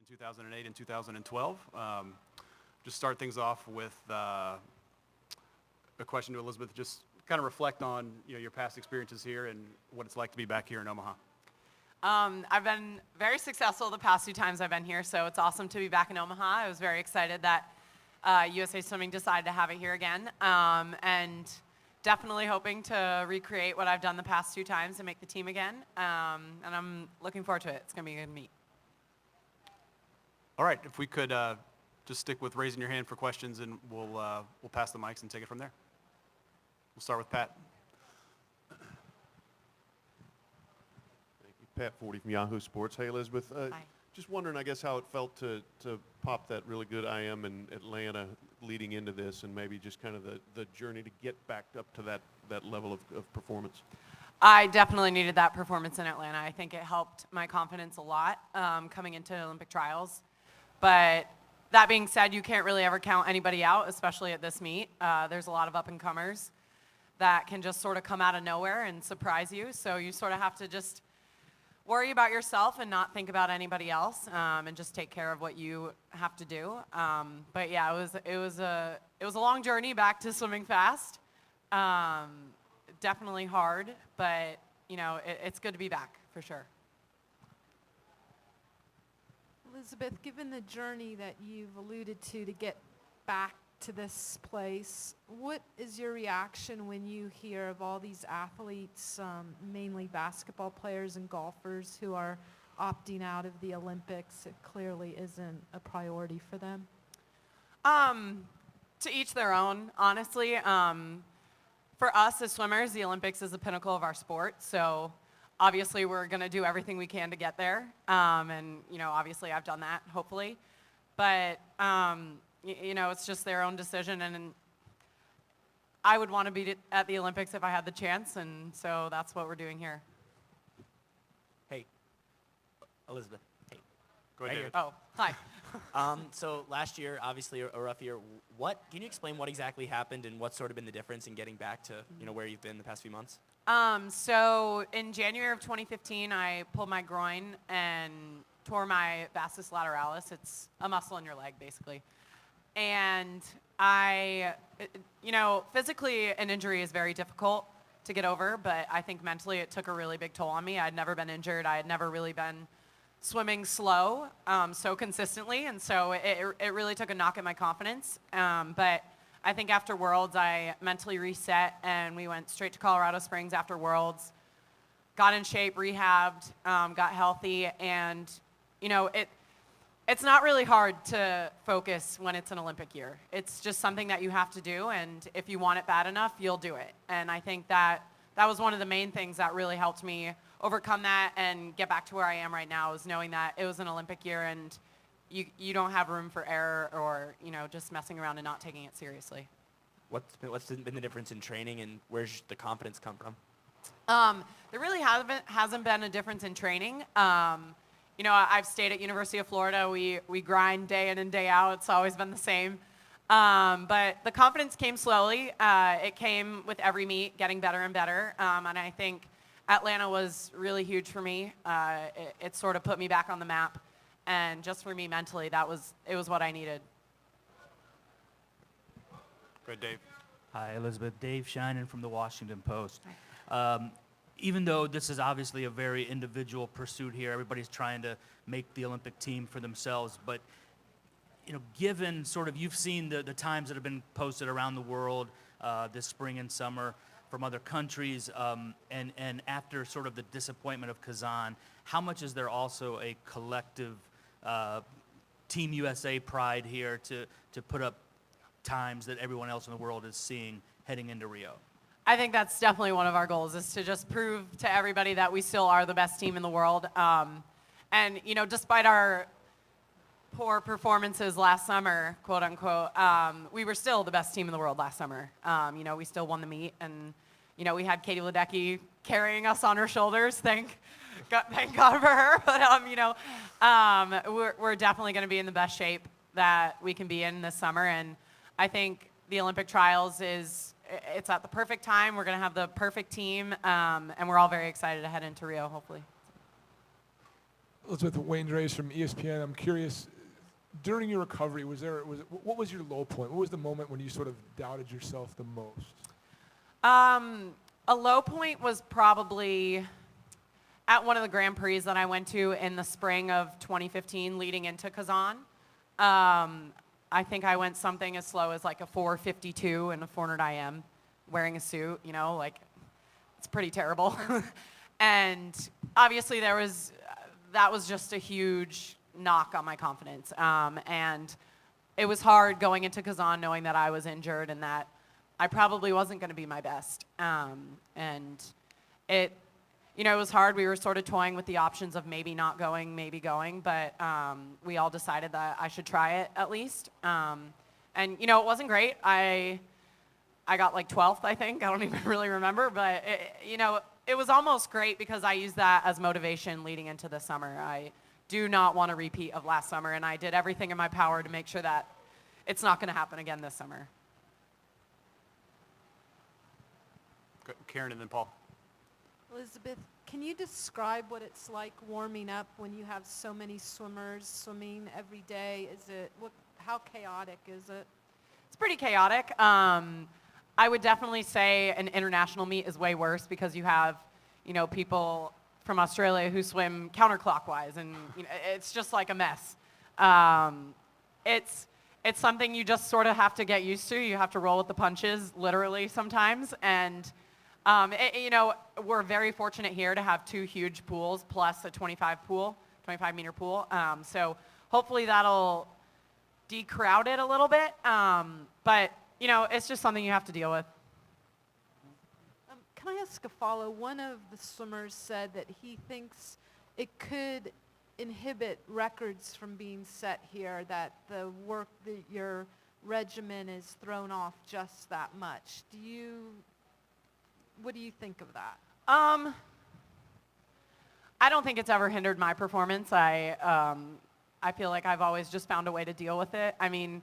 2008 and 2012. Just start things off with a question to Elizabeth. Just kind of reflect on your past experiences here and what it's like to be back here in Omaha. I've been very successful the past 2 times I've been here, so it's awesome to be back in Omaha. I was very excited that USA Swimming decided to have it here again, and definitely hoping to recreate what I've done the past 2 times and make the team again, and I'm looking forward to it. It's going to be a good meet. All right, if we could just stick with raising your hand for questions, and we'll pass the mics and take it from there. We'll start with Pat. Thank you. Pat Forty from Yahoo Sports. Hey, Elizabeth. Hi. Just wondering, I guess, how it felt to pop that really good IM in Atlanta leading into this, and maybe just kind of the journey to get back up to that level of performance. I definitely needed that performance in Atlanta. I think it helped my confidence a lot coming into Olympic trials. But that being said, you can't really ever count anybody out, especially at this meet. There's a lot of up-and-comers that can just sort of come out of nowhere and surprise you. So you sort of have to just worry about yourself and not think about anybody else, and just take care of what you have to do. But yeah, it was a long journey back to swimming fast. Definitely hard, but it's good to be back for sure. Elizabeth, given the journey that you've alluded to get back to this place, what is your reaction when you hear of all these athletes, mainly basketball players and golfers, who are opting out of the Olympics? It clearly isn't a priority for them. To each their own, honestly. For us as swimmers, the Olympics is the pinnacle of our sport, so obviously we're going to do everything we can to get there, and obviously I've done that, hopefully. But it's just their own decision, and I would want to be at the Olympics if I had the chance, and so that's what we're doing here. Hey, Elizabeth. Hey. Go ahead, David. Oh, hi. So last year, obviously a rough year. Can you explain what exactly happened and what's sort of been the difference in getting back to where you've been the past few months? So in January of 2015, I pulled my groin and tore my vastus lateralis. It's a muscle in your leg, basically. And physically an injury is very difficult to get over, but I think mentally it took a really big toll on me. I'd never been injured. I had never really been swimming slow so consistently, and so it really took a knock at my confidence. But I think after Worlds, I mentally reset, and we went straight to Colorado Springs after Worlds, got in shape, rehabbed, got healthy, and it's not really hard to focus when it's an Olympic year. It's just something that you have to do, and if you want it bad enough, you'll do it. And I think that was one of the main things that really helped me overcome that and get back to where I am right now, is knowing that it was an Olympic year and you don't have room for error or just messing around and not taking it seriously. What's been the difference in training, and where's the confidence come from? There really hasn't been a difference in training. I've stayed at University of Florida. We grind day in and day out. It's always been the same. But the confidence came slowly. It came with every meet, getting better and better. And I think Atlanta was really huge for me. It sort of put me back on the map. And just for me mentally, it was what I needed. Go ahead, Dave. Hi, Elizabeth. Dave Sheinin from the Washington Post. Even though this is obviously a very individual pursuit here, everybody's trying to make the Olympic team for themselves, but given sort of, you've seen the times that have been posted around the world this spring and summer from other countries, and after sort of the disappointment of Kazan, how much is there also a collective Team USA pride here to put up times that everyone else in the world is seeing heading into Rio? I think that's definitely one of our goals, is to just prove to everybody that we still are the best team in the world. And despite our poor performances last summer, quote unquote, we were still the best team in the world last summer. We still won the meet, and we had Katie Ledecky carrying us on her shoulders. Thank God for her. But we're definitely going to be in the best shape that we can be in this summer, and I think the Olympic trials it's at the perfect time. We're going to have the perfect team, and we're all very excited to head into Rio, hopefully. Elizabeth, Wayne Drays from ESPN. I'm curious, during your recovery, what was your low point? What was the moment when you sort of doubted yourself the most? A low point was probably at one of the Grand Prix that I went to in the spring of 2015 leading into Kazan. I think I went something as slow as like a 4:52 in a 400 IM wearing a suit, it's pretty terrible. And obviously that was just a huge knock on my confidence. And it was hard going into Kazan knowing that I was injured and that I probably wasn't going to be my best. And it was hard. We were sort of toying with the options of maybe not going, maybe going, but we all decided that I should try it at least. And, it wasn't great. I got like 12th, I think. I don't even really remember, but it was almost great because I used that as motivation leading into the summer. I do not want a repeat of last summer, and I did everything in my power to make sure that it's not going to happen again this summer. Karen and then Paul. Elizabeth, can you describe what it's like warming up when you have so many swimmers swimming every day? How chaotic is it? It's pretty chaotic. I would definitely say an international meet is way worse because you have, people from Australia who swim counterclockwise, and it's just like a mess. It's something you just sort of have to get used to. You have to roll with the punches, literally sometimes, and we're very fortunate here to have 2 huge pools plus a 25-meter pool. So hopefully that'll decrowd it a little bit. But, it's just something you have to deal with. Can I ask a follow? One of the swimmers said that he thinks it could inhibit records from being set here, that your regimen is thrown off just that much. What do you think of that? I don't think it's ever hindered my performance. I feel like I've always just found a way to deal with it. I mean,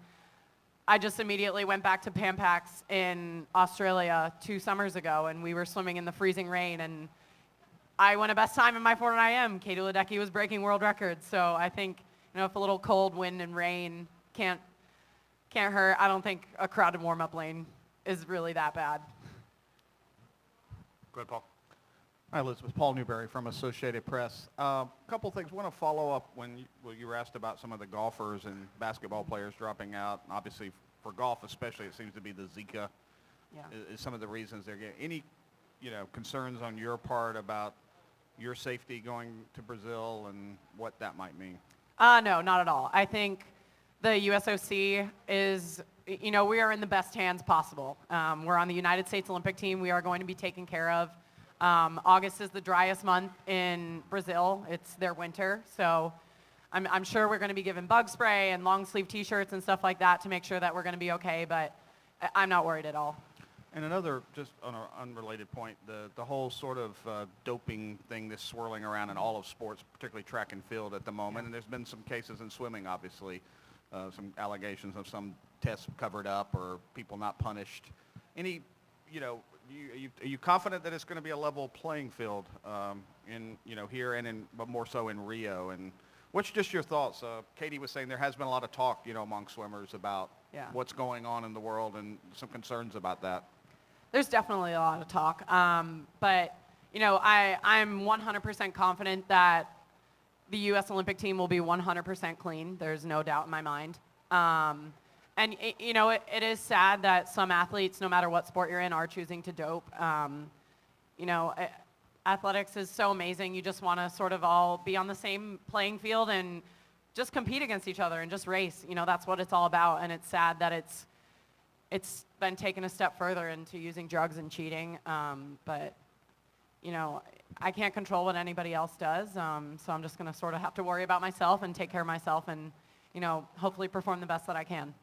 I just immediately went back to Pampax in Australia 2 summers ago, and we were swimming in the freezing rain, and I won a best time in my 400 IM. Katie Ledecky was breaking world records, so I think, if a little cold wind and rain can't hurt, I don't think a crowded warm-up lane is really that bad. Go ahead, Paul. Hi, Elizabeth. Paul Newberry from Associated Press. A couple things. I want to follow up when you were asked about some of the golfers and basketball players dropping out. Obviously, for golf especially, it seems to be the Zika is some of the reasons they're getting. Any, concerns on your part about your safety going to Brazil and what that might mean? No, not at all. I think the USOC is, we are in the best hands possible. We're on the United States Olympic team. We are going to be taken care of. August is the driest month in Brazil. It's their winter. So I'm sure we're going to be given bug spray and long sleeve T-shirts and stuff like that to make sure that we're going to be okay, but I'm not worried at all. And another, just on an unrelated point, the whole sort of doping thing that's swirling around in all of sports, particularly track and field at the moment. And there's been some cases in swimming, obviously, some allegations of some tests covered up or people not punished. Any, are you confident that it's going to be a level playing field in here and but more so in Rio? And what's just your thoughts? Katie was saying there has been a lot of talk, among swimmers about what's going on in the world and some concerns about that. There's definitely a lot of talk, but I'm 100% confident that the U.S. Olympic team will be 100% clean. There's no doubt in my mind. And, it is sad that some athletes, no matter what sport you're in, are choosing to dope. Athletics is so amazing. You just want to sort of all be on the same playing field and just compete against each other and just race. That's what it's all about. And it's sad that it's been taken a step further into using drugs and cheating. But, I can't control what anybody else does. So I'm just going to sort of have to worry about myself and take care of myself and, hopefully perform the best that I can.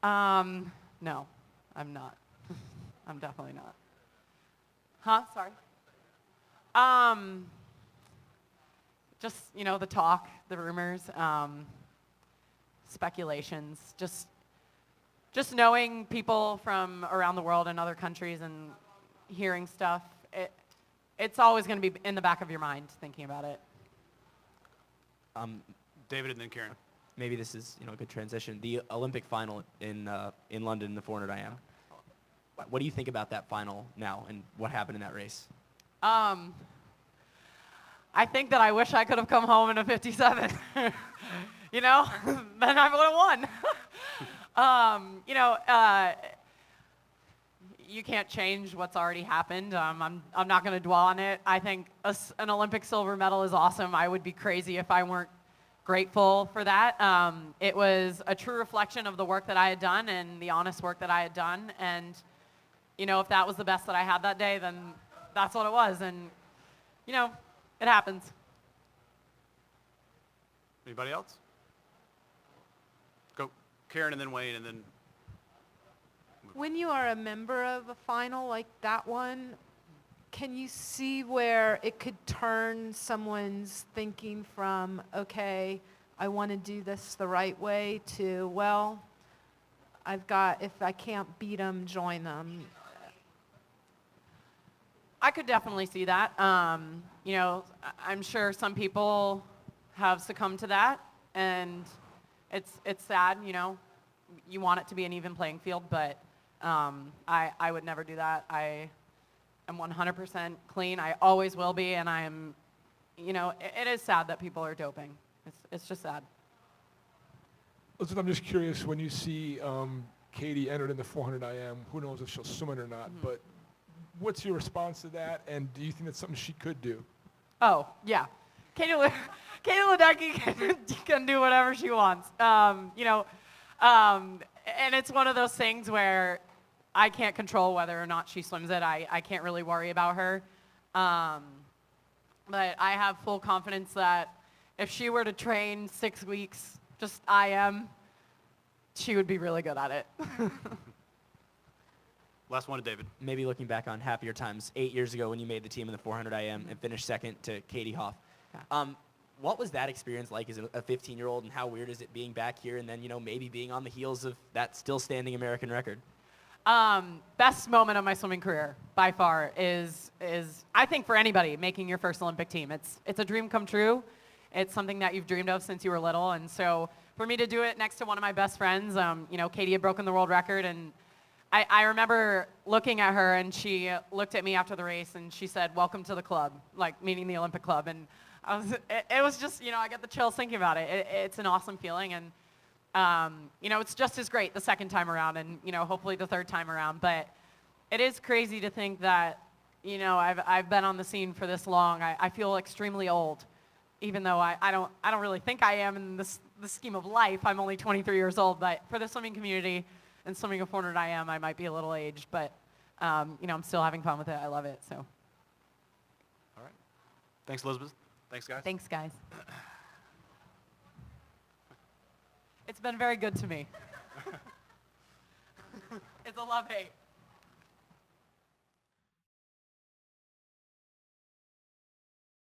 No, I'm not. I'm definitely not. Huh? Sorry. Just, the talk, the rumors, speculations, just knowing people from around the world and other countries and hearing stuff. it's always going to be in the back of your mind thinking about it. David and then Karen. Maybe this is a good transition. The Olympic final in London, the 400 IM. What do you think about that final now, and what happened in that race? I think that I wish I could have come home in a 57. Then I would have won. You can't change what's already happened. I'm not going to dwell on it. I think an Olympic silver medal is awesome. I would be crazy if I weren't grateful for that. It was a true reflection of the work that I had done and the honest work that I had done. And, if that was the best that I had that day, then that's what it was. And, it happens. Anybody else? Go, Karen and then Wayne and then. When you are a member of a final like that one, can you see where it could turn someone's thinking from, okay, I want to do this the right way, to, well, if I can't beat them, join them? I could definitely see that. I'm sure some people have succumbed to that, and it's sad. You want it to be an even playing field, but I would never do that. I am 100% clean. I always will be, and it is sad that people are doping. It's just sad. Listen, I'm just curious, when you see Katie entered in the 400 IM, who knows if she'll swim it or not, but what's your response to that, and do you think that's something she could do? Oh, yeah. Katie Ledecky can do whatever she wants. And it's one of those things where I can't control whether or not she swims it. I can't really worry about her. But I have full confidence that if she were to train 6 weeks, just IM, she would be really good at it. Last one to David. Maybe looking back on happier times, 8 years ago when you made the team in the 400 IM and finished second to Katie Hoff. Yeah. What was that experience like as a 15-year-old, and how weird is it being back here and then, maybe being on the heels of that still standing American record? Best moment of my swimming career by far is I think for anybody making your first Olympic team. It's a dream come true. It's something that you've dreamed of since you were little, and so for me to do it next to one of my best friends, Katie had broken the world record, and I remember looking at her, and she looked at me after the race, and she said, "Welcome to the club," like meaning the Olympic club, and it was just, I get the chills thinking about it. It's an awesome feeling, and it's just as great the second time around, and hopefully the third time around. But it is crazy to think that I've been on the scene for this long. I feel extremely old, even though I don't really think I am in the scheme of life. I'm only 23 years old, but for the swimming community and swimming a 400 IM, I might be a little aged, but I'm still having fun with it. I love it. So. All right. Thanks, Elizabeth. Thanks, guys. Thanks, guys. It's been very good to me. It's a love-hate.